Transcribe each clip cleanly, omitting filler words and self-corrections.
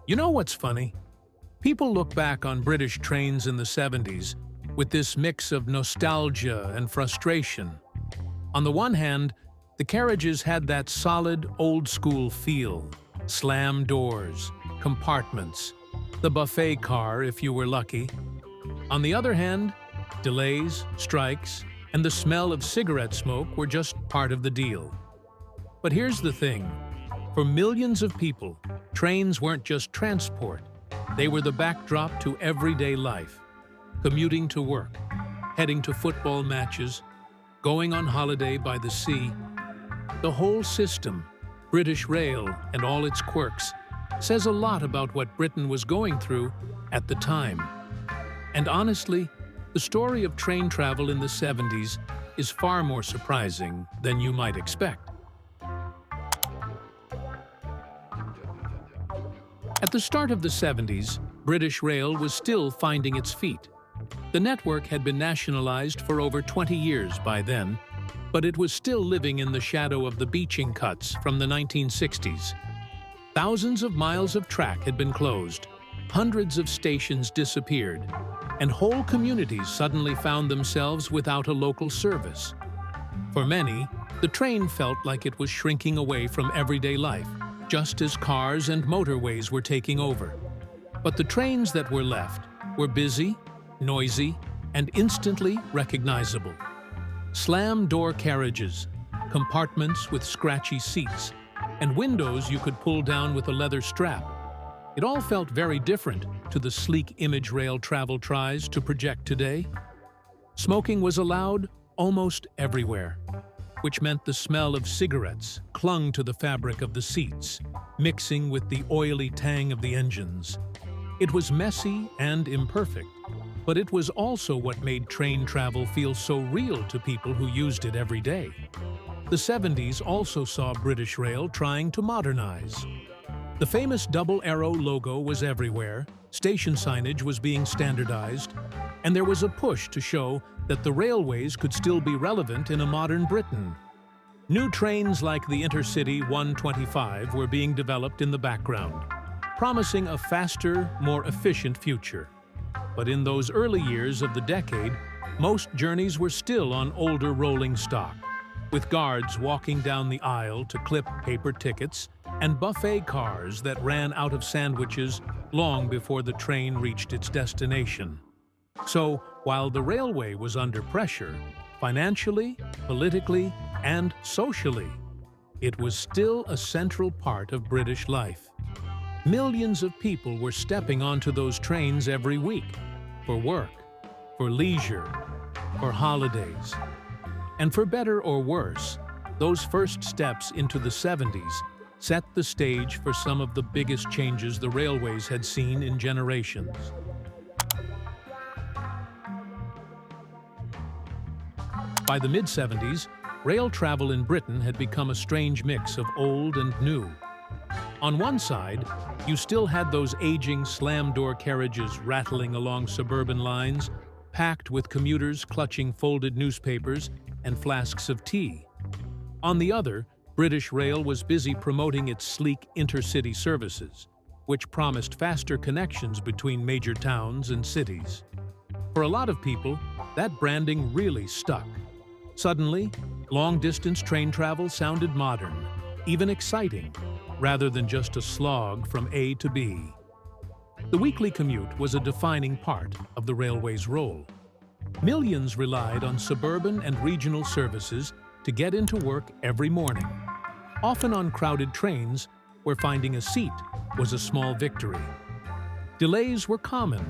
You know what's funny? People look back on British trains in the 70s with this mix of nostalgia and frustration. On the one hand, the carriages had that solid, old-school feel. Slam doors, compartments, the buffet car if you were lucky. On the other hand, delays, strikes, and the smell of cigarette smoke were just part of the deal. But here's the thing. For millions of people, trains weren't just transport. They were the backdrop to everyday life. Commuting to work, heading to football matches, going on holiday by the sea. The whole system, British Rail and all its quirks, says a lot about what Britain was going through at the time. And honestly, the story of train travel in the 70s is far more surprising than you might expect. At the start of the 70s, British Rail was still finding its feet. The network had been nationalized for over 20 years by then, but it was still living in the shadow of the beaching cuts from the 1960s. Thousands of miles of track had been closed, hundreds of stations disappeared, and whole communities suddenly found themselves without a local service. For many, the train felt like it was shrinking away from everyday life, just as cars and motorways were taking over. But the trains that were left were busy, noisy, and instantly recognizable. Slam-door carriages, compartments with scratchy seats, and windows you could pull down with a leather strap. It all felt very different to the sleek image rail travel tries to project today. Smoking was allowed almost everywhere, which meant the smell of cigarettes clung to the fabric of the seats, mixing with the oily tang of the engines. It was messy and imperfect, but it was also what made train travel feel so real to people who used it every day. The 70s also saw British Rail trying to modernize. The famous double arrow logo was everywhere, station signage was being standardized, and there was a push to show that the railways could still be relevant in a modern Britain. New trains like the Intercity 125 were being developed in the background, promising a faster, more efficient future. But in those early years of the decade, most journeys were still on older rolling stock, with guards walking down the aisle to clip paper tickets and buffet cars that ran out of sandwiches long before the train reached its destination. So, while the railway was under pressure, financially, politically, and socially, it was still a central part of British life. Millions of people were stepping onto those trains every week, for work, for leisure, for holidays. And for better or worse, those first steps into the 70s set the stage for some of the biggest changes the railways had seen in generations. By the mid-70s, rail travel in Britain had become a strange mix of old and new. On one side, you still had those aging slam-door carriages rattling along suburban lines, packed with commuters clutching folded newspapers and flasks of tea. On the other, British Rail was busy promoting its sleek intercity services, which promised faster connections between major towns and cities. For a lot of people, that branding really stuck. Suddenly, long-distance train travel sounded modern, even exciting, rather than just a slog from A to B. The weekly commute was a defining part of the railway's role. Millions relied on suburban and regional services to get into work every morning, often on crowded trains where finding a seat was a small victory. Delays were common,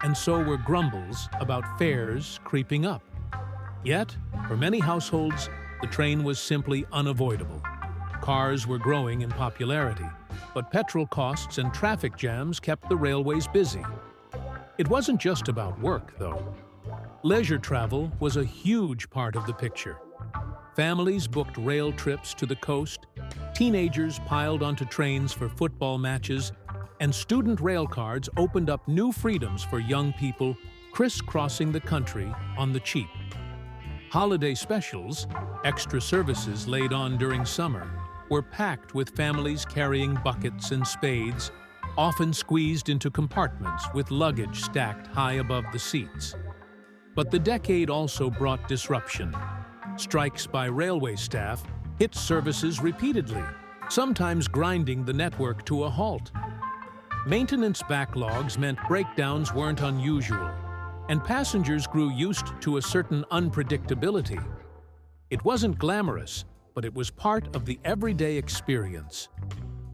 and so were grumbles about fares creeping up. Yet, for many households, the train was simply unavoidable. Cars were growing in popularity, but petrol costs and traffic jams kept the railways busy. It wasn't just about work, though. Leisure travel was a huge part of the picture. Families booked rail trips to the coast, teenagers piled onto trains for football matches, and student rail cards opened up new freedoms for young people crisscrossing the country on the cheap. Holiday specials, extra services laid on during summer, were packed with families carrying buckets and spades, often squeezed into compartments with luggage stacked high above the seats. But the decade also brought disruption. Strikes by railway staff hit services repeatedly, sometimes grinding the network to a halt. Maintenance backlogs meant breakdowns weren't unusual, and passengers grew used to a certain unpredictability. It wasn't glamorous, but it was part of the everyday experience.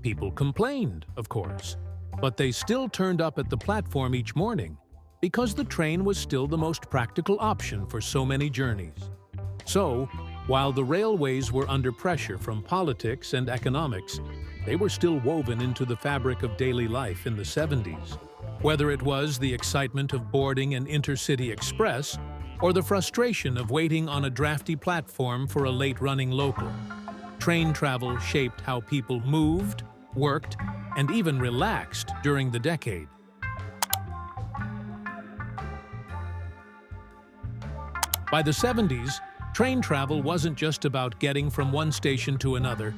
People complained, of course, but they still turned up at the platform each morning because the train was still the most practical option for so many journeys. So, while the railways were under pressure from politics and economics, they were still woven into the fabric of daily life in the 70s. Whether it was the excitement of boarding an intercity express or the frustration of waiting on a drafty platform for a late-running local, train travel shaped how people moved, worked, and even relaxed during the decade. By the 70s, train travel wasn't just about getting from one station to another.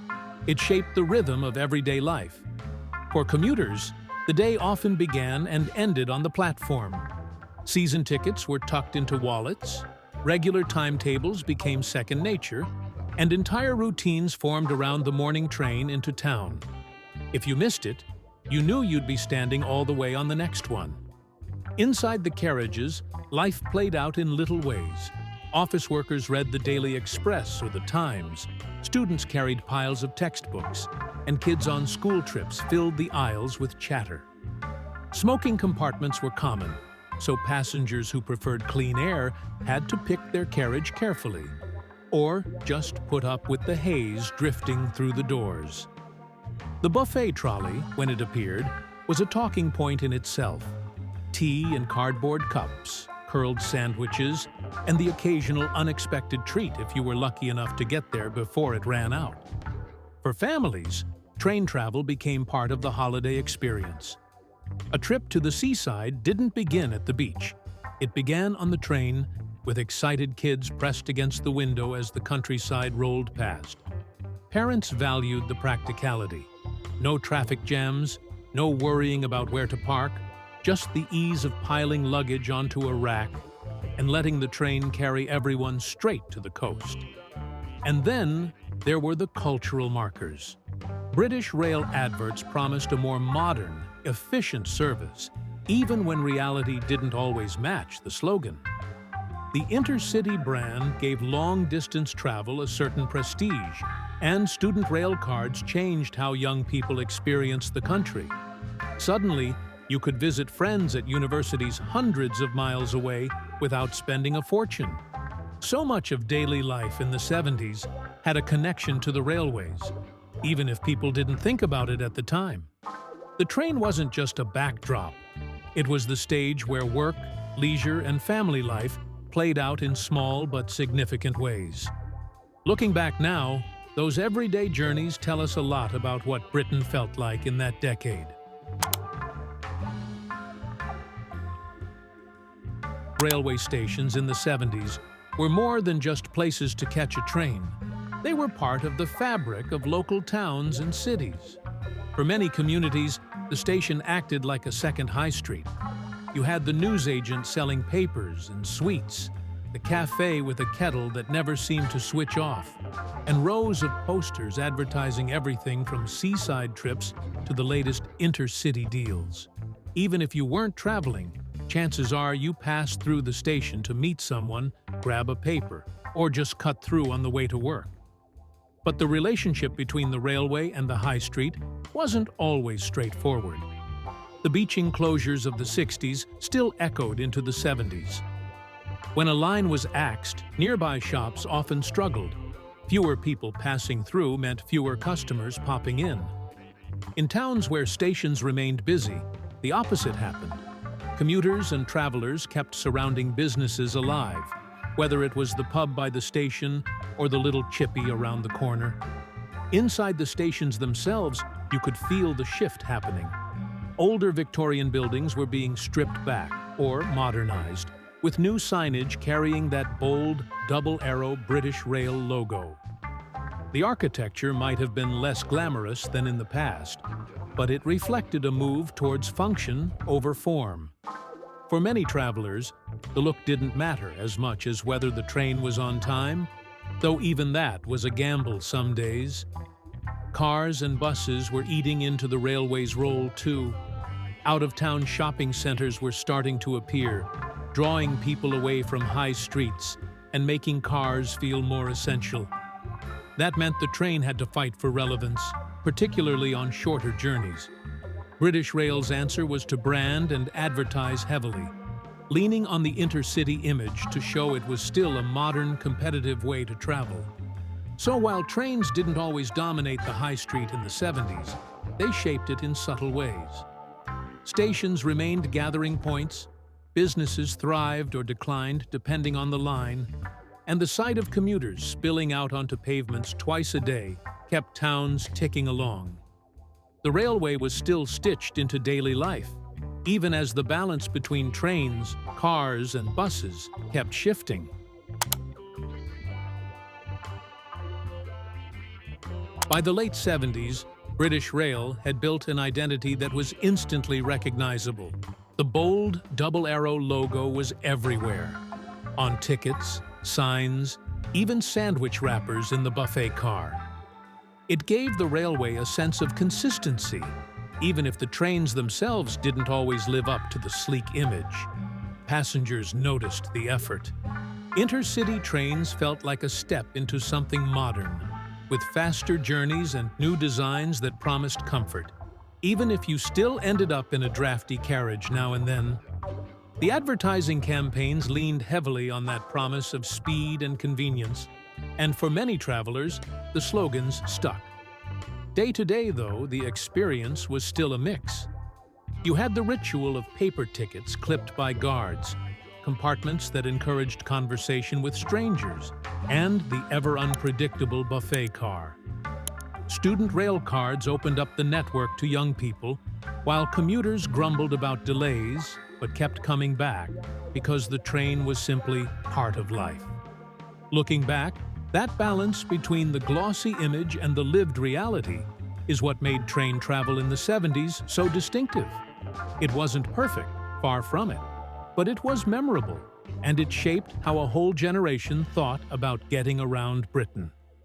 It shaped the rhythm of everyday life. For commuters, the day often began and ended on the platform. Season tickets were tucked into wallets, regular timetables became second nature, and entire routines formed around the morning train into town. If you missed it, you knew you'd be standing all the way on the next one. Inside the carriages, life played out in little ways. Office workers read the Daily Express or the Times, students carried piles of textbooks, and kids on school trips filled the aisles with chatter. Smoking compartments were common, so passengers who preferred clean air had to pick their carriage carefully, or just put up with the haze drifting through the doors. The buffet trolley, when it appeared, was a talking point in itself. Tea in cardboard cups, curled sandwiches, and the occasional unexpected treat if you were lucky enough to get there before it ran out. For families, train travel became part of the holiday experience. A trip to the seaside didn't begin at the beach. It began on the train, with excited kids pressed against the window as the countryside rolled past. Parents valued the practicality. No traffic jams, no worrying about where to park, just the ease of piling luggage onto a rack and letting the train carry everyone straight to the coast. And then there were the cultural markers. British Rail adverts promised a more modern, efficient service, even when reality didn't always match the slogan. The intercity brand gave long-distance travel a certain prestige, and student rail cards changed how young people experienced the country. Suddenly, you could visit friends at universities hundreds of miles away without spending a fortune. So much of daily life in the 70s had a connection to the railways, even if people didn't think about it at the time. The train wasn't just a backdrop. It was the stage where work, leisure, and family life played out in small but significant ways. Looking back now, those everyday journeys tell us a lot about what Britain felt like in that decade. Railway stations in the 70s were more than just places to catch a train. They were part of the fabric of local towns and cities. For many communities, the station acted like a second high street. You had the newsagent selling papers and sweets, the cafe with a kettle that never seemed to switch off, and rows of posters advertising everything from seaside trips to the latest intercity deals. Even if you weren't traveling, chances are you passed through the station to meet someone, grab a paper, or just cut through on the way to work. But the relationship between the railway and the high street wasn't always straightforward. The beaching closures of the 60s still echoed into the 70s. When a line was axed, nearby shops often struggled. Fewer people passing through meant fewer customers popping in. In towns where stations remained busy, the opposite happened. Commuters and travelers kept surrounding businesses alive, whether it was the pub by the station or the little chippy around the corner. Inside the stations themselves, you could feel the shift happening. Older Victorian buildings were being stripped back or modernized, with new signage carrying that bold, double-arrow British Rail logo. The architecture might have been less glamorous than in the past, but it reflected a move towards function over form. For many travelers, the look didn't matter as much as whether the train was on time, though even that was a gamble some days. Cars and buses were eating into the railway's role too. Out-of-town shopping centers were starting to appear, drawing people away from high streets and making cars feel more essential. That meant the train had to fight for relevance, particularly on shorter journeys. British Rail's answer was to brand and advertise heavily, leaning on the intercity image to show it was still a modern, competitive way to travel. So while trains didn't always dominate the high street in the 70s, they shaped it in subtle ways. Stations remained gathering points, businesses thrived or declined depending on the line, and the sight of commuters spilling out onto pavements twice a day kept towns ticking along. The railway was still stitched into daily life, even as the balance between trains, cars, and buses kept shifting. By the late 70s, British Rail had built an identity that was instantly recognizable. The bold double-arrow logo was everywhere, on tickets, signs, even sandwich wrappers in the buffet car. It gave the railway a sense of consistency, even if the trains themselves didn't always live up to the sleek image. Passengers noticed the effort. Intercity trains felt like a step into something modern, with faster journeys and new designs that promised comfort, even if you still ended up in a drafty carriage now and then. The advertising campaigns leaned heavily on that promise of speed and convenience, and for many travelers, the slogans stuck. Day to day, though, the experience was still a mix. You had the ritual of paper tickets clipped by guards, compartments that encouraged conversation with strangers, and the ever-unpredictable buffet car. Student rail cards opened up the network to young people, while commuters grumbled about delays but kept coming back because the train was simply part of life. Looking back, that balance between the glossy image and the lived reality is what made train travel in the 70s so distinctive. It wasn't perfect, far from it, but it was memorable, and it shaped how a whole generation thought about getting around Britain.